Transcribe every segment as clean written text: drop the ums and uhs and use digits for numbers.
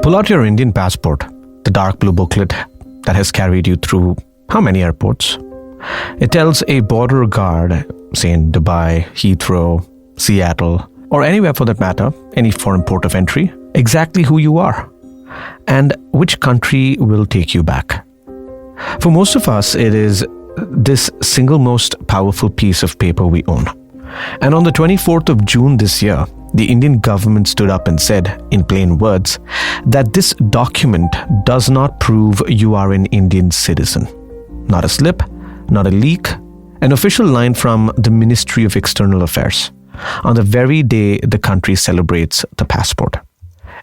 Pull out your Indian passport, the dark blue booklet that has carried you through how many airports? It tells a border guard, say in Dubai, Heathrow, Seattle, or anywhere for that matter, any foreign port of entry, exactly who you are and which country will take you back. For most of us, it is this single most powerful piece of paper we own. And on the 24th of June this year, the Indian government stood up and said, in plain words, that this document does not prove you are an Indian citizen. Not a slip, not a leak, an official line from the Ministry of External Affairs, on the very day the country celebrates the passport.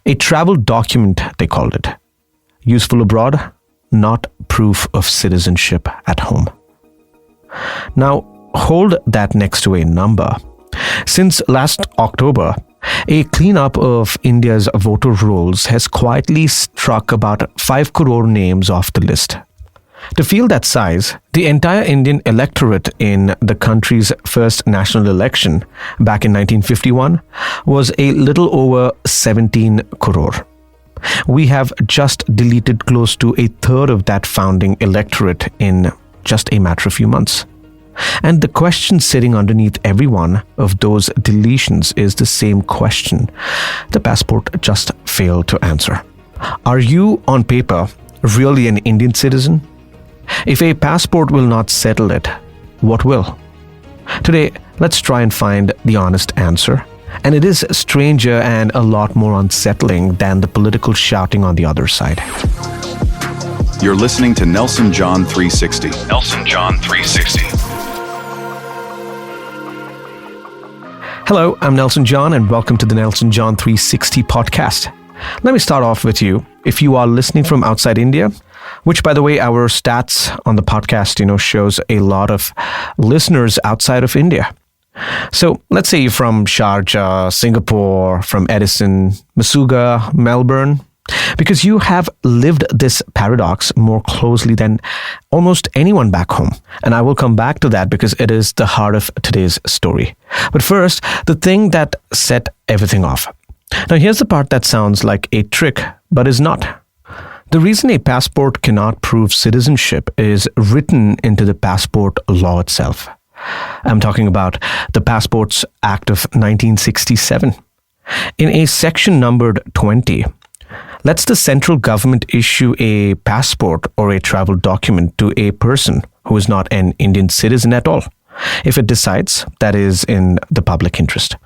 A travel document, they called it. Useful abroad, not proof of citizenship at home. Now, hold that next to a number. Since last October, a cleanup of India's voter rolls has quietly struck about 5 crore names off the list. To feel that size, the entire Indian electorate in the country's first national election back in 1951 was a little over 17 crore. We have just deleted close to a third of that founding electorate in just a matter of few months. And the question sitting underneath every one of those deletions is the same question the passport just failed to answer. Are you, on paper, really an Indian citizen? If a passport will not settle it, what will? Today, let's try and find the honest answer. And it is stranger and a lot more unsettling than the political shouting on the other side. You're listening to Nelson John 360. Nelson John 360. Hello, I'm Nelson John and welcome to the Nelson John 360 podcast. Let me start off with you. If you are listening from outside India, which by the way, our stats on the podcast, shows a lot of listeners outside of India. So let's say you're from Sharjah, Singapore, from Edison, Masuga, Melbourne, because you have lived this paradox more closely than almost anyone back home. And I will come back to that because it is the heart of today's story. But first, the thing that set everything off. Now, here's the part that sounds like a trick, but is not. The reason a passport cannot prove citizenship is written into the passport law itself. I'm talking about the Passports Act of 1967. In a section numbered 20, lets the central government issue a passport or a travel document to a person who is not an Indian citizen at all, if it decides that is in the public interest.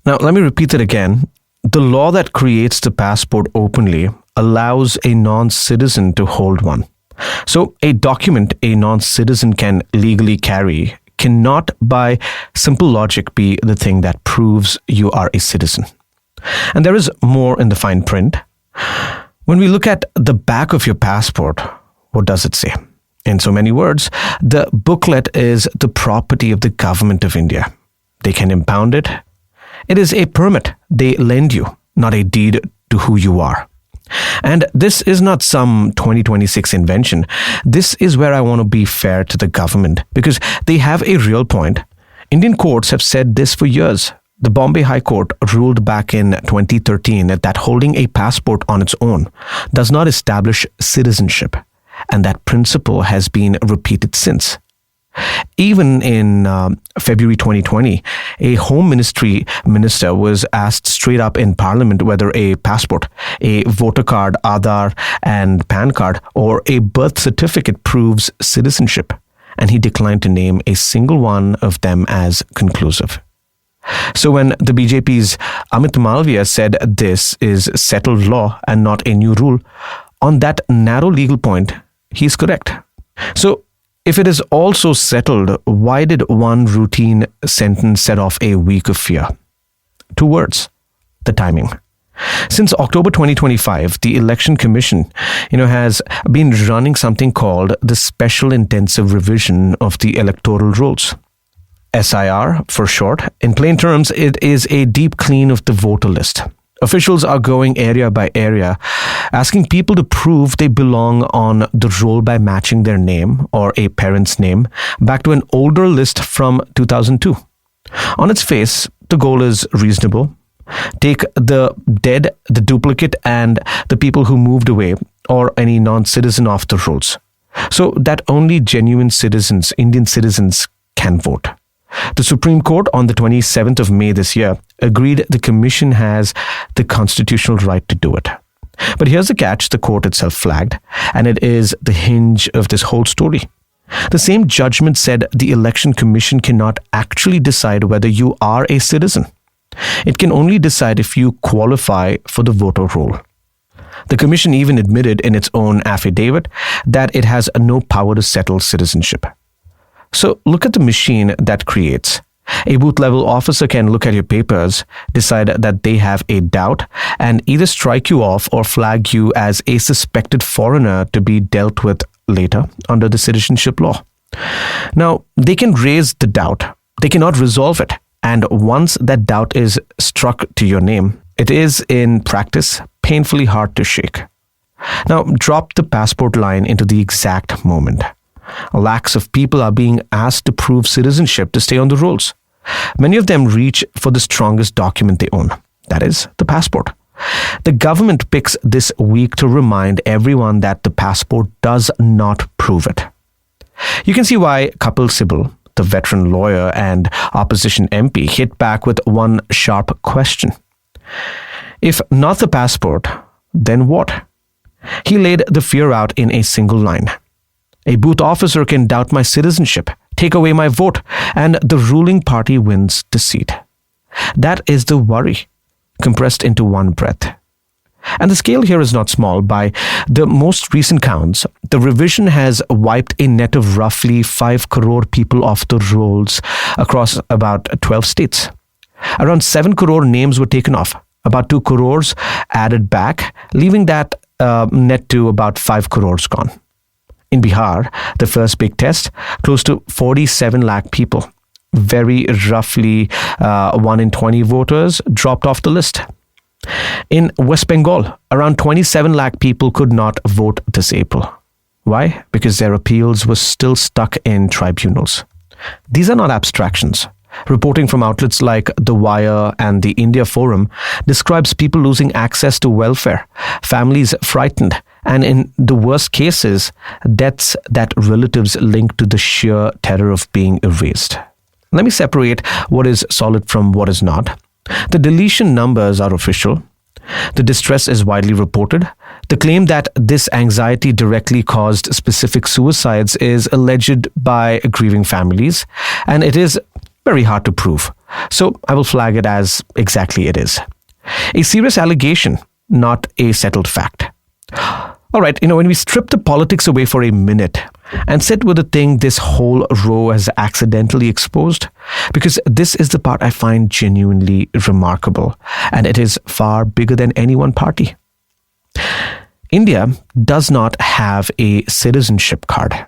Now, let me repeat it again. The law that creates the passport openly allows a non-citizen to hold one. So a document a non-citizen can legally carry cannot, by simple logic, be the thing that proves you are a citizen. And there is more in the fine print. When we look at the back of your passport, what does it say? In so many words, the booklet is the property of the government of India. They can impound it. It is a permit they lend you, not a deed to who you are. And this is not some 2026 invention. This is where I want to be fair to the government because they have a real point. Indian courts have said this for years. The Bombay High Court ruled back in 2013 that holding a passport on its own does not establish citizenship, and that principle has been repeated since. Even in February 2020, a Home Ministry minister was asked straight up in Parliament whether a passport, a voter card, Aadhaar and PAN card, or a birth certificate proves citizenship, and he declined to name a single one of them as conclusive. So when the BJP's Amit Malviya said this is settled law and not a new rule, on that narrow legal point, he's correct. So if it is also settled, why did one routine sentence set off a week of fear? 2 words, the timing. Since October 2025, the Election Commission, has been running something called the Special Intensive Revision of the Electoral Rolls. SIR for short. In plain terms, it is a deep clean of the voter list. Officials are going area by area, asking people to prove they belong on the roll by matching their name or a parent's name back to an older list from 2002. On its face, the goal is reasonable. Take the dead, the duplicate, and the people who moved away, or any non-citizen off the rolls, so that only genuine citizens, Indian citizens, can vote. The Supreme Court on the 27th of May this year agreed the Commission has the constitutional right to do it. But here's the catch the court itself flagged, and it is the hinge of this whole story. The same judgment said the Election Commission cannot actually decide whether you are a citizen. It can only decide if you qualify for the voter roll. The Commission even admitted in its own affidavit that it has no power to settle citizenship. So look at the machine that creates. A booth-level officer can look at your papers, decide that they have a doubt, and either strike you off or flag you as a suspected foreigner to be dealt with later under the citizenship law. Now, they can raise the doubt. They cannot resolve it. And once that doubt is struck to your name, it is, in practice, painfully hard to shake. Now, drop the passport line into the exact moment. Lakhs of people are being asked to prove citizenship to stay on the rolls. Many of them reach for the strongest document they own, that is, the passport. The government picks this week to remind everyone that the passport does not prove it. You can see why Kapil Sibal, the veteran lawyer and opposition MP, hit back with one sharp question. If not the passport, then what? He laid the fear out in a single line. A booth officer can doubt my citizenship, take away my vote, and the ruling party wins the seat. That is the worry, compressed into one breath. And the scale here is not small. By the most recent counts, the revision has wiped a net of roughly 5 crore people off the rolls across about 12 states. Around 7 crore names were taken off, about 2 crores added back, leaving that net to about 5 crores gone. In Bihar, the first big test, close to 47 lakh people, very roughly 1 in 20 voters, dropped off the list. In West Bengal, around 27 lakh people could not vote this April. Why? Because their appeals were still stuck in tribunals. These are not abstractions. Reporting from outlets like The Wire and the India Forum describes people losing access to welfare, families frightened, and in the worst cases, deaths that relatives link to the sheer terror of being erased. Let me separate what is solid from what is not. The deletion numbers are official. The distress is widely reported. The claim that this anxiety directly caused specific suicides is alleged by grieving families, and it is very hard to prove. So I will flag it as exactly it is. A serious allegation, not a settled fact. All right, when we strip the politics away for a minute and sit with the thing this whole row has accidentally exposed, because this is the part I find genuinely remarkable, and it is far bigger than any one party. India does not have a citizenship card.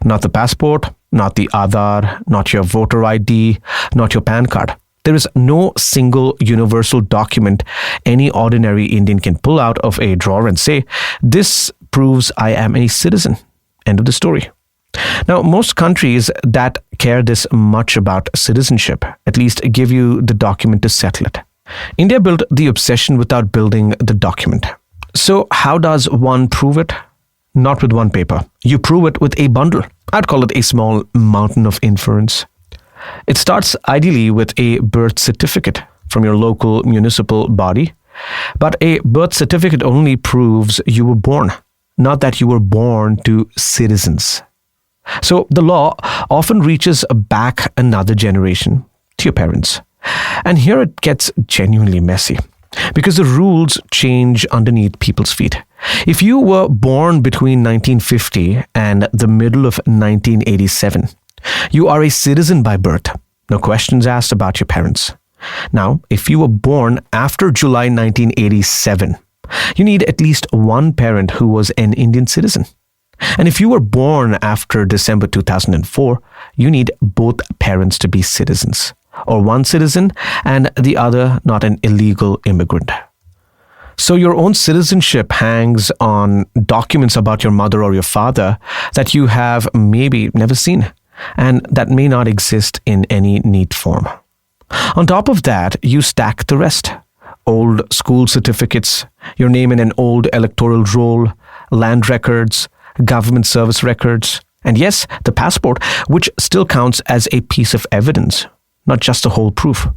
Not the passport, not the Aadhaar, not your voter ID, not your PAN card. There is no single universal document any ordinary Indian can pull out of a drawer and say, this proves I am a citizen. End of the story. Now, most countries that care this much about citizenship at least give you the document to settle it. India built the obsession without building the document. So how does one prove it? Not with one paper. You prove it with a bundle. I'd call it a small mountain of inference. It starts ideally with a birth certificate from your local municipal body. But a birth certificate only proves you were born, not that you were born to citizens. So the law often reaches back another generation to your parents. And here it gets genuinely messy, because the rules change underneath people's feet. If you were born between 1950 and the middle of 1987, you are a citizen by birth. No questions asked about your parents. Now, if you were born after July 1987, you need at least one parent who was an Indian citizen. And if you were born after December 2004, you need both parents to be citizens, or one citizen and the other not an illegal immigrant. So your own citizenship hangs on documents about your mother or your father that you have maybe never seen, and that may not exist in any neat form. On top of that, you stack the rest. Old school certificates, your name in an old electoral roll, land records, government service records, and yes, the passport, which still counts as a piece of evidence, not just a whole proof.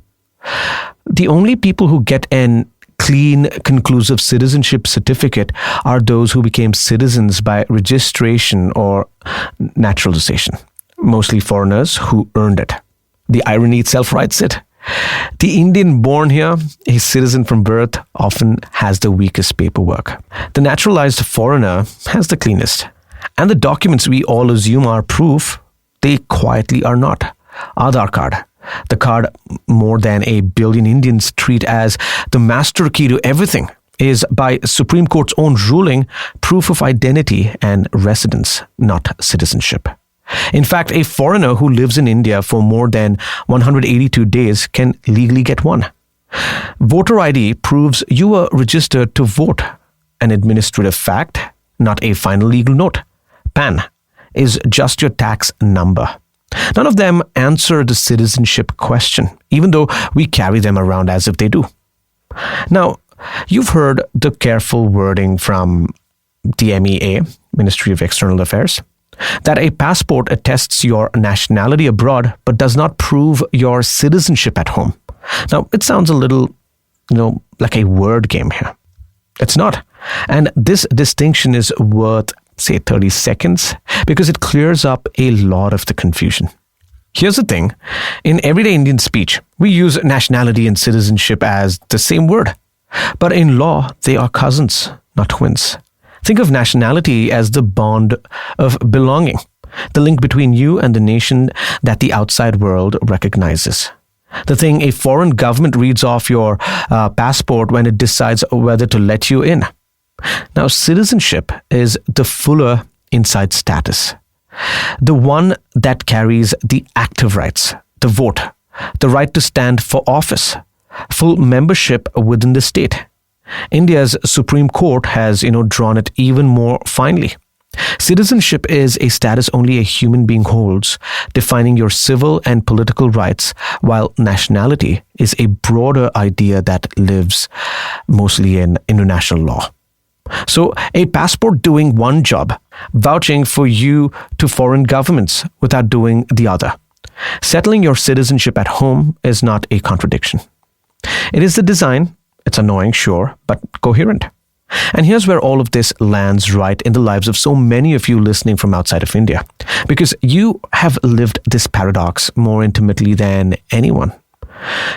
The only people who get an clean, conclusive citizenship certificate are those who became citizens by registration or naturalization, mostly foreigners who earned it. The irony itself writes it. The Indian born here, a citizen from birth, often has the weakest paperwork. The naturalized foreigner has the cleanest. And the documents we all assume are proof, they quietly are not. Aadhaar card, the card more than 1 billion Indians treat as the master key to everything, is by Supreme Court's own ruling proof of identity and residence, not citizenship. In fact, a foreigner who lives in India for more than 182 days can legally get one. Voter ID proves you were registered to vote, an administrative fact, not a final legal note. PAN is just your tax number. None of them answer the citizenship question, even though we carry them around as if they do. Now, you've heard the careful wording from the MEA, Ministry of External Affairs, that a passport attests your nationality abroad but does not prove your citizenship at home. Now, it sounds a little, like a word game here. It's not. And this distinction is worth, say, 30 seconds because it clears up a lot of the confusion. Here's the thing. In everyday Indian speech, we use nationality and citizenship as the same word. But in law, they are cousins, not twins. Think of nationality as the bond of belonging, the link between you and the nation that the outside world recognizes. The thing a foreign government reads off your passport when it decides whether to let you in. Now, citizenship is the fuller inside status, the one that carries the active rights, the vote, the right to stand for office, full membership within the state. India's Supreme Court has, drawn it even more finely. Citizenship is a status only a human being holds, defining your civil and political rights, while nationality is a broader idea that lives mostly in international law. So, a passport doing one job, vouching for you to foreign governments without doing the other. Settling your citizenship at home is not a contradiction. It is the design. It's annoying, sure, but coherent. And here's where all of this lands right in the lives of so many of you listening from outside of India, because you have lived this paradox more intimately than anyone.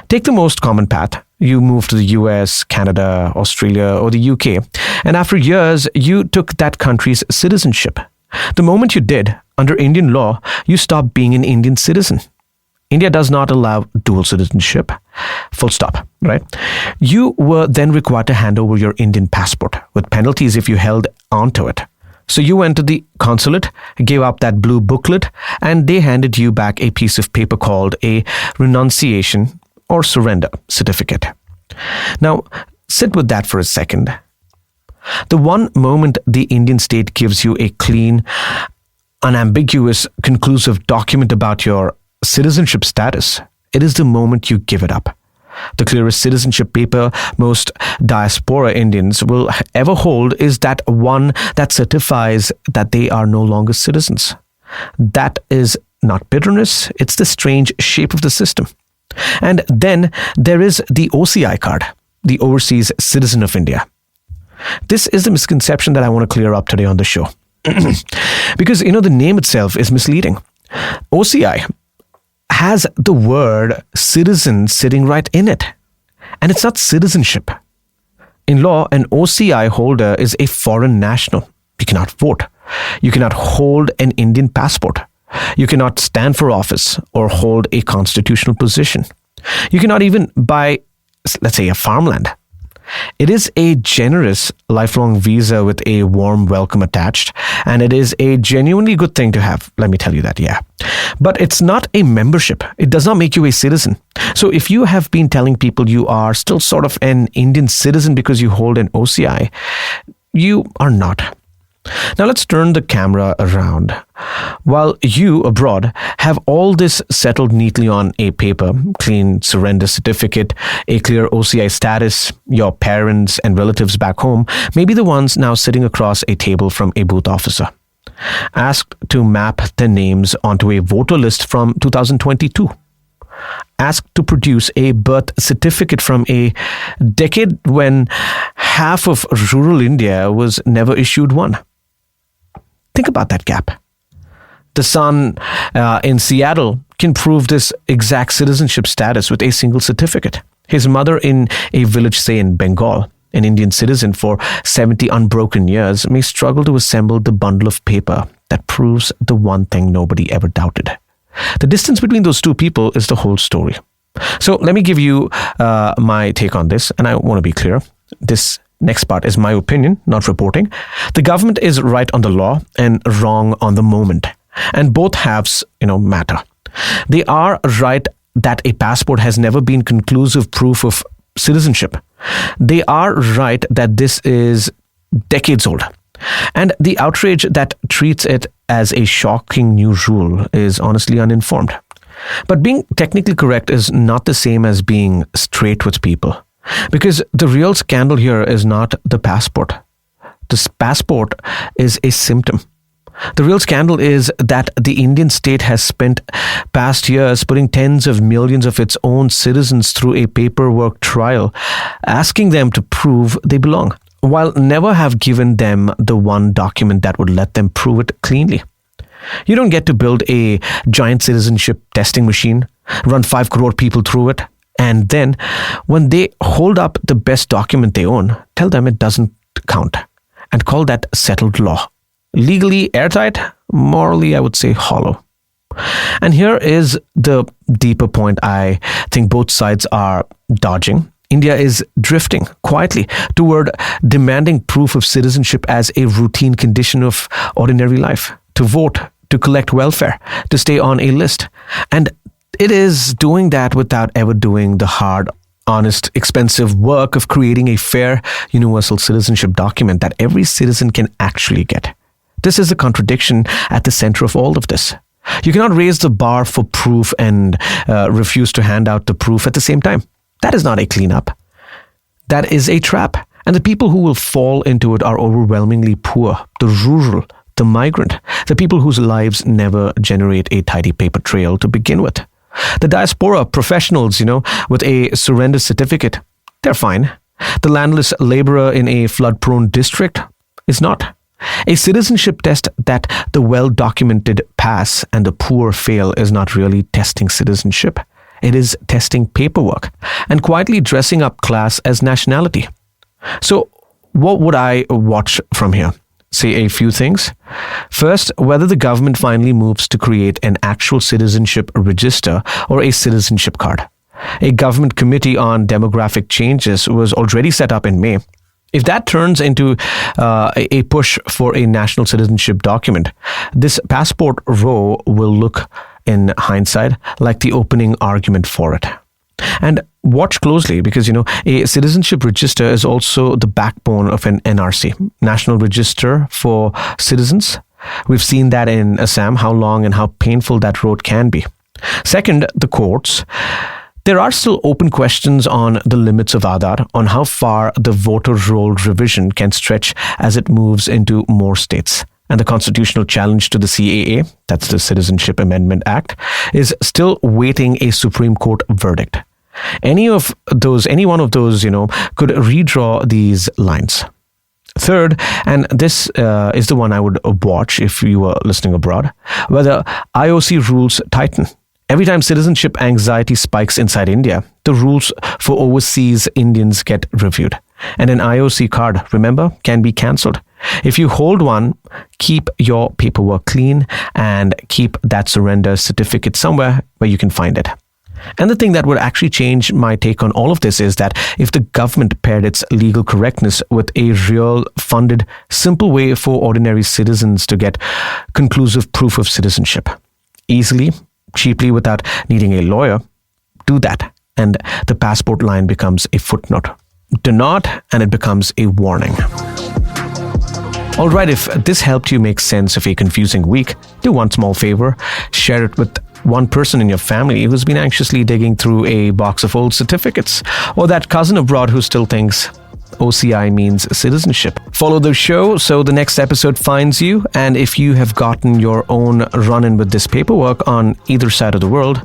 Take the most common path. You moved to the US, Canada, Australia, or the UK, and after years, you took that country's citizenship. The moment you did, under Indian law, you stopped being an Indian citizen. India does not allow dual citizenship. Full stop, right? You were then required to hand over your Indian passport with penalties if you held onto it. So you went to the consulate, gave up that blue booklet, and they handed you back a piece of paper called a renunciation or surrender certificate. Now, sit with that for a second. The one moment the Indian state gives you a clean, unambiguous, conclusive document about your citizenship status, it is the moment you give it up. The clearest citizenship paper most diaspora Indians will ever hold is that one that certifies that they are no longer citizens. That is not bitterness, it's the strange shape of the system. And then there is the OCI card, the Overseas Citizen of India. This is the misconception that I want to clear up today on the show. Because, the name itself is misleading. OCI has the word citizen sitting right in it. And it's not citizenship. In law, an OCI holder is a foreign national. You cannot vote. You cannot hold an Indian passport. You cannot stand for office or hold a constitutional position. You cannot even buy, let's say, a farmland. It is a generous lifelong visa with a warm welcome attached, and it is a genuinely good thing to have. Let me tell you that, yeah. But it's not a membership. It does not make you a citizen. So if you have been telling people you are still sort of an Indian citizen because you hold an OCI, you are not. Now let's turn the camera around. While you abroad have all this settled neatly on a paper, clean surrender certificate, a clear OCI status, your parents and relatives back home may be the ones now sitting across a table from a booth officer, asked to map their names onto a voter list from 2022. Asked to produce a birth certificate from a decade when half of rural India was never issued one. Think about that gap. The son in Seattle can prove this exact citizenship status with a single certificate. His mother in a village, say in Bengal, an Indian citizen for 70 unbroken years, may struggle to assemble the bundle of paper that proves the one thing nobody ever doubted. The distance between those two people is the whole story. So let me give you my take on this, and I want to be clear. This next part is my opinion, not reporting. The government is right on the law and wrong on the moment, and both halves, matter. They are right that a passport has never been conclusive proof of citizenship. They are right that this is decades old. And the outrage that treats it as a shocking new rule is honestly uninformed. But being technically correct is not the same as being straight with people. Because the real scandal here is not the passport. This passport is a symptom. The real scandal is that the Indian state has spent past years putting tens of millions of its own citizens through a paperwork trial, asking them to prove they belong, while never have given them the one document that would let them prove it cleanly. You don't get to build a giant citizenship testing machine, run 5 crore people through it, and then, when they hold up the best document they own, tell them it doesn't count, and call that settled law. Legally airtight, morally, I would say hollow. And here is the deeper point I think both sides are dodging. India is drifting quietly toward demanding proof of citizenship as a routine condition of ordinary life, to vote, to collect welfare, to stay on a list. And it is doing that without ever doing the hard, honest, expensive work of creating a fair, universal citizenship document that every citizen can actually get. This is the contradiction at the center of all of this. You cannot raise the bar for proof and refuse to hand out the proof at the same time. That is not a cleanup. That is a trap. And the people who will fall into it are overwhelmingly poor, the rural, the migrant, the people whose lives never generate a tidy paper trail to begin with. The diaspora professionals, with a surrender certificate, they're fine. The landless laborer in a flood-prone district is not. A citizenship test that the well-documented pass and the poor fail is not really testing citizenship. It is testing paperwork and quietly dressing up class as nationality. So what would I watch from here? Say a few things. First, whether the government finally moves to create an actual citizenship register or a citizenship card. A government committee on demographic changes was already set up in May. If that turns into a push for a national citizenship document, this passport row will look, in hindsight, like the opening argument for it. And watch closely because, a citizenship register is also the backbone of an NRC, National Register for Citizens. We've seen that in Assam, how long and how painful that road can be. Second, the courts. There are still open questions on the limits of Aadhaar, on how far the voter roll revision can stretch as it moves into more states. And the constitutional challenge to the CAA, that's the Citizenship Amendment Act, is still waiting a Supreme Court verdict. Any one of those, could redraw these lines. Third, and this is the one I would watch if you were listening abroad, whether IOC rules tighten. Every time citizenship anxiety spikes inside India, the rules for overseas Indians get reviewed. And an IOC card, remember, can be cancelled. If you hold one, keep your paperwork clean and keep that surrender certificate somewhere where you can find it. And the thing that would actually change my take on all of this is that if the government paired its legal correctness with a real, funded, simple way for ordinary citizens to get conclusive proof of citizenship, easily, cheaply, without needing a lawyer, do that. And the passport line becomes a footnote. Do not, and it becomes a warning. All right, if this helped you make sense of a confusing week, do one small favor. Share it with one person in your family who's been anxiously digging through a box of old certificates, or that cousin abroad who still thinks OCI means citizenship. Follow the show so the next episode finds you, and if you have gotten your own run-in with this paperwork on either side of the world,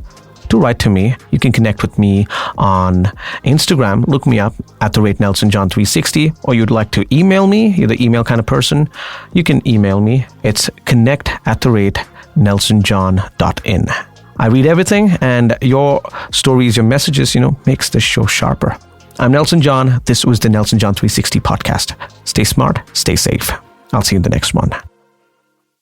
do write to me. You can connect with me on Instagram. Look me up at @NelsonJohn360, or you'd like to email me, you're the email kind of person, you can email me. It's connect@NelsonJohn.in. I read everything, and your stories, your messages, makes this show sharper. I'm Nelson John. This was the Nelson John 360 podcast. Stay smart, stay safe. I'll see you in the next one.